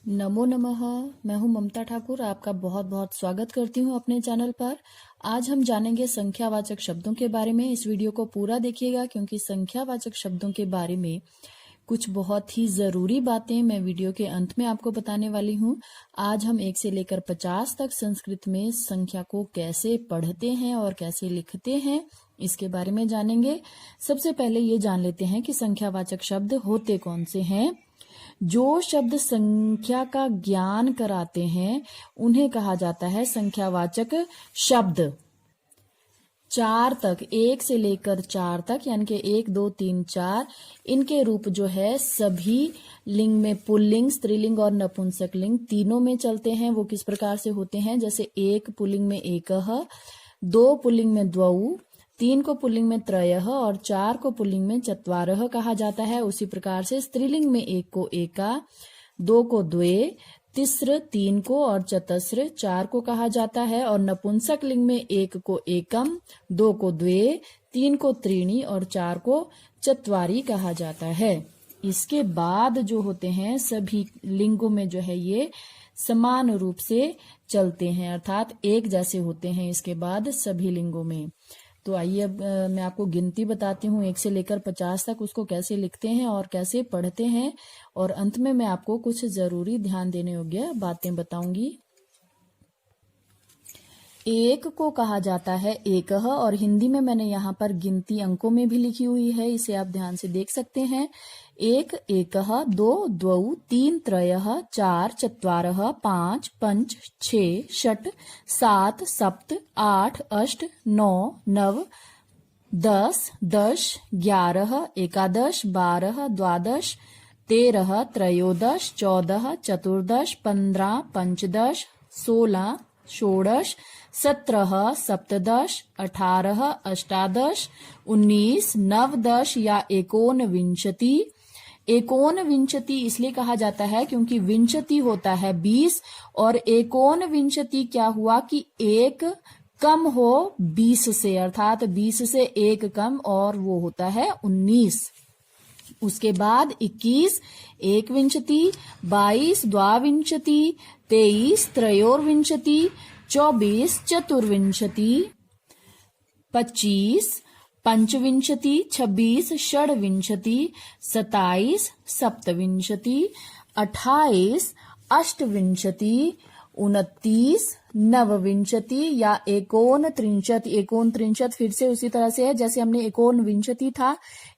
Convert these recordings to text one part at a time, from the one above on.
नमो नमः। मैं हूं ममता ठाकुर, आपका बहुत बहुत स्वागत करती हूं अपने चैनल पर। आज हम जानेंगे संख्यावाचक शब्दों के बारे में। इस वीडियो को पूरा देखिएगा क्योंकि संख्यावाचक शब्दों के बारे में कुछ बहुत ही जरूरी बातें मैं वीडियो के अंत में आपको बताने वाली हूं। आज हम 1 से लेकर 50 तक संस्कृत में संख्या को कैसे पढ़ते हैं और कैसे लिखते हैं, इसके बारे में जानेंगे। सबसे पहले ये जान लेते हैं कि संख्यावाचक शब्द होते कौन से हैं। जो शब्द संख्या का ज्ञान कराते हैं उन्हें कहा जाता है संख्यावाचक शब्द। 4 तक, 1 से लेकर 4 तक, यानी कि 1, 2, 3, 4, इनके रूप जो है सभी लिंग में, पुल्लिंग, स्त्रीलिंग और नपुंसक लिंग तीनों में चलते हैं। वो किस प्रकार से होते हैं? जैसे 1 पुल्लिंग में एकः, 2 पुल्लिंग में द्वौ, 3 को पुल्लिंग में त्रयः और 4 को पुल्लिंग में चत्वारः कहा जाता है। उसी प्रकार से स्त्रीलिंग में 1 को एका, 2 को द्वे, तिस्र 3 को और चतस्र 4 को कहा जाता है। और नपुंसक लिंग में 1 को एकम, 2 को द्वे, 3 को त्रीणी और 4 को चत्वारी कहा जाता है। इसके बाद जो होते हैं सभी लिंगों में जो है ये समान रूप से चलते हैं, अर्थात एक जैसे होते हैं इसके बाद सभी लिंगों में। तो आइए अब मैं आपको गिनती बताती हूँ 1 से लेकर 50 तक, उसको कैसे लिखते हैं और कैसे पढ़ते हैं, और अंत में मैं आपको कुछ जरूरी ध्यान देने योग्य बातें बताऊंगी। 1 को कहा जाता है एकः, और हिंदी में मैंने यहाँ पर गिनती अंकों में भी लिखी हुई है, इसे आप ध्यान से देख सकते हैं। 1 एकः, 2 द्वौ, 3 त्रयः, 4 चत्वारः, 5 पंच, 6 षट्, 7 सप्त, 8 अष्ट, 9 नव, 10 दश, 11 एकादश, 12 द्वादश, 13 त्रयोदश, 14 चतुर्दश, 15 पंचदश, 16 षोडश, 17 सप्तदश, 18 अष्टादश, 19 नवदश या एकोनविंशति। एकोनविंशति इसलिए कहा जाता है क्योंकि विंशति होता है 20 और एकोनविंशति क्या हुआ कि 1 कम हो 20 से, अर्थात 20 से 1 कम, और वो होता है 19। उसके बाद 21 एकविंशति, 22 द्वाविंशति, 23 त्रयोविंशति, 24 चतुर्विंशति, 25 पंचविंशति, 26 षड्विंशति, 27 सप्तविंशति, 28 अष्टविंशति, 29 नवविंशति या एकोनत्रिंशत। एकोनत्रिंशत फिर से उसी तरह से है जैसे हमने एकोनविंशति था,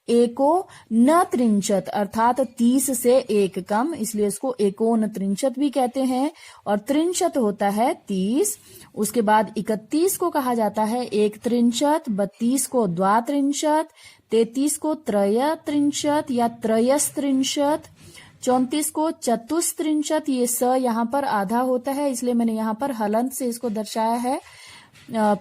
एकोनत्रिंशत अर्थात 30 से 1 कम, इसलिए इसको एकोनत्रिंशत भी कहते हैं। और त्रिंशत होता है 30। उसके बाद 31 को कहा जाता है एकत्रिंशत, 32 को द्वात्रिंशत, 33 को त्रयत्रिंशत या त्रयस्त्रिंशत, 34 को चतुस्त्रिंशत, ये स यहाँ पर आधा होता है इसलिए मैंने यहाँ पर हलंत से इसको दर्शाया है।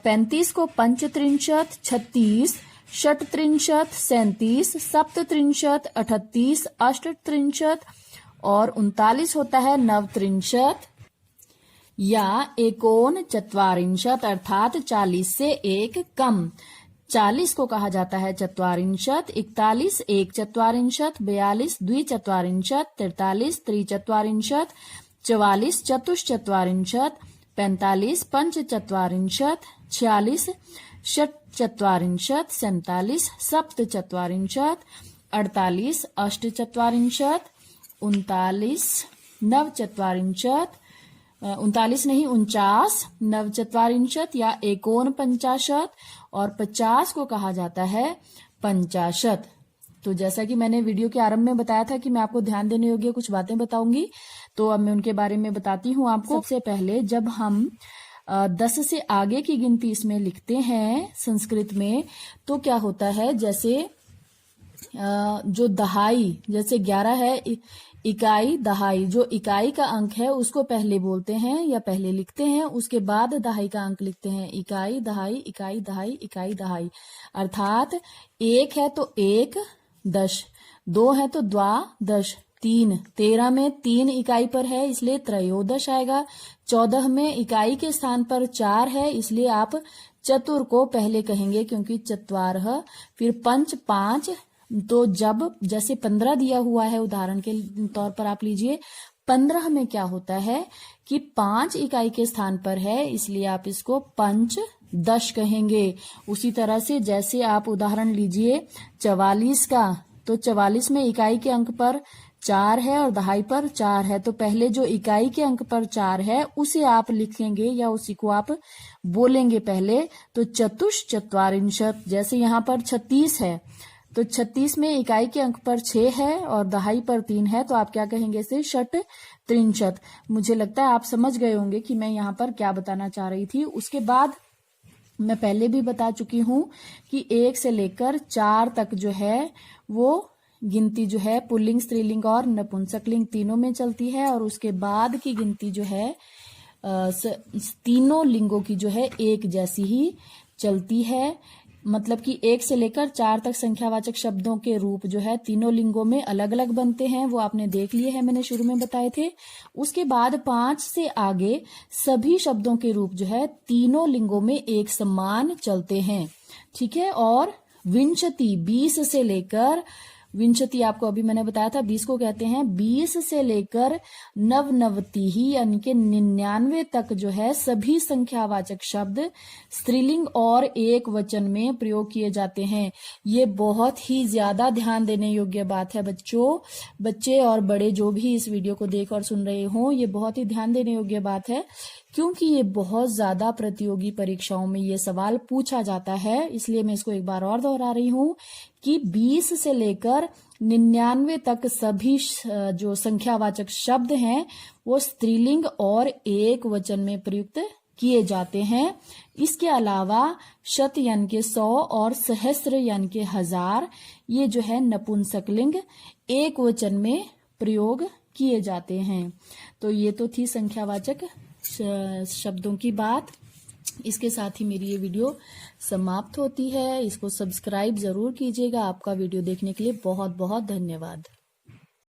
35 को पंचत्रिंशत, 36 षट्त्रिंशत, 37 सप्तत्रिंशत, 38 अष्टत्रिंशत और 39 होता है नवत्रिंशत या एकोनचत्वारिंशत, अर्थात 40 से 1 कम। 40 को कहा जाता है चत्वारिंशत, 41 एक चत्वारिंशत, 42 द्विचत्वारिंशत, 43 त्रिचत्वारिंशत, 44 चतुश्चत्वारिंशत, 45 पंचचत्वारिंशत, 46 षट्चत्वारिंशत, 47 सप्तचत्वारिंशत, 48 अष्टचत्वारिंशत, 39 नवचत्वारिंशत, 49 नवचत्वारिंशत या एकोनपंचाशत, और 50 को कहा जाता है पंचाशत। तो जैसा कि मैंने वीडियो के आरंभ में बताया था कि मैं आपको ध्यान देने योग्य कुछ बातें बताऊंगी, तो अब मैं उनके बारे में बताती हूँ आपको। सबसे पहले जब हम 10 से आगे की गिनती इसमें लिखते हैं संस्कृत में, तो क्या होता है, जैसे जो दहाई, जैसे 11 है इकाई दहाई, जो इकाई का अंक है उसको पहले बोलते हैं या पहले लिखते हैं, उसके बाद दहाई का अंक लिखते हैं। इकाई दहाई, इकाई दहाई, इकाई दहाई, अर्थात 1 है तो 1 दश, 2 है तो द्वा दश, 3 13 में 3 इकाई पर है इसलिए त्रयोदश आएगा। 14 में इकाई के स्थान पर 4 है इसलिए आप चतुर को पहले कहेंगे क्योंकि चत्वारः। फिर पंच 5, तो जब जैसे 15 दिया हुआ है, उदाहरण के तौर पर आप लीजिए 15 में क्या होता है कि 5 इकाई के स्थान पर है, इसलिए आप इसको पंचदश कहेंगे। उसी तरह से जैसे आप उदाहरण लीजिए 44 का, तो 44 में इकाई के अंक पर 4 है और दहाई पर 4 है, तो पहले जो इकाई के अंक पर 4 है उसे आप लिखेंगे या उसी को आप बोलेंगे पहले। तो चतुश्चत्वारिंशत्, जैसे यहाँ पर 36 है, तो 36 में इकाई के अंक पर 6 है और दहाई पर 3 है, तो आप क्या कहेंगे इसे? षट त्रिंशत्। मुझे लगता है आप समझ गए होंगे कि मैं यहाँ पर क्या बताना चाह रही थी। उसके बाद मैं पहले भी बता चुकी हूं कि 1 से लेकर 4 तक जो है वो गिनती जो है पुल्लिंग, स्त्रीलिंग और नपुंसकलिंग तीनों में चलती है, और उसके बाद की गिनती जो है तीनों लिंगों की जो है एक जैसी ही चलती है। मतलब कि 1 से लेकर 4 तक संख्यावाचक शब्दों के रूप जो है तीनों लिंगों में अलग अलग बनते हैं, वो आपने देख लिए हैं, मैंने शुरू में बताए थे। उसके बाद 5 से आगे सभी शब्दों के रूप जो है तीनों लिंगों में एक समान चलते हैं, ठीक है। और विंशति 20 से लेकर, विंशति आपको अभी मैंने बताया था 20 को कहते हैं, 20 से लेकर नवनवति यानी कि 99 तक जो है सभी संख्यावाचक शब्द स्त्रीलिंग और एक वचन में प्रयोग किए जाते हैं। ये बहुत ही ज्यादा ध्यान देने योग्य बात है बच्चों, बच्चे और बड़े जो भी इस वीडियो को देख और सुन रहे हो, ये बहुत ही ध्यान देने योग्य बात है, क्योंकि ये बहुत ज्यादा प्रतियोगी परीक्षाओं में ये सवाल पूछा जाता है। इसलिए मैं इसको एक बार और दोहरा रही हूं कि 20 से लेकर 99 तक सभी जो संख्यावाचक शब्द हैं वो स्त्रीलिंग और एक वचन में प्रयुक्त किए जाते हैं। इसके अलावा शत यानी कि 100 और सहस्त्र यानी कि 1000 ये जो है नपुंसकलिंग एक वचन में प्रयोग किए जाते हैं। तो ये तो थी संख्यावाचक शब्दों की बात। इसके साथ ही मेरी ये वीडियो समाप्त होती है। इसको सब्सक्राइब जरूर कीजिएगा। आपका वीडियो देखने के लिए बहुत बहुत धन्यवाद।